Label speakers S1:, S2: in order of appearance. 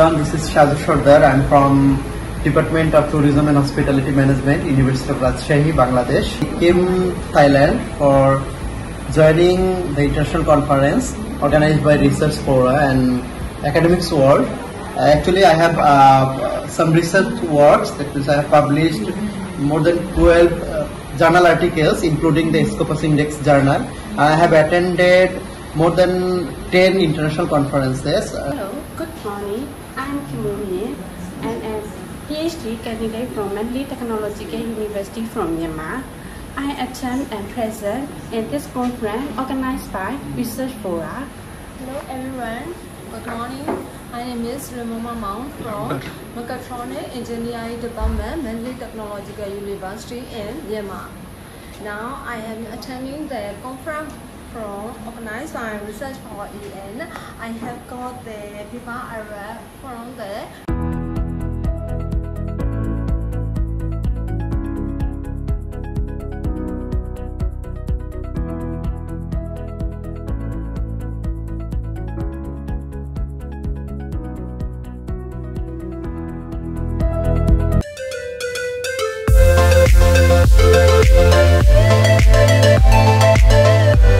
S1: everyone, this is Shazur Sardar. I'm from Department of Tourism and Hospitality Management, University of Rajshahi, Bangladesh. I came Thailand for joining the international conference organized by Research Fora and Academics World. Actually, I have some research works that means I have published more than 12 journal articles, including the Scopus Index journal. I have attended more than 10 international conferences.
S2: Hello, good morning. I'm Kimumi, and a PhD candidate from Manly Technological University from Myanmar. I attend and present in this conference organized by Research Fora.
S3: Hello everyone, good morning. My name is Ramoma Mount from Mechatronic Engineering Department, Manly Technological University in Myanmar. Now I am attending the conference organized by Research for EN. I have got the paper I read from the
S4: We'll be right back.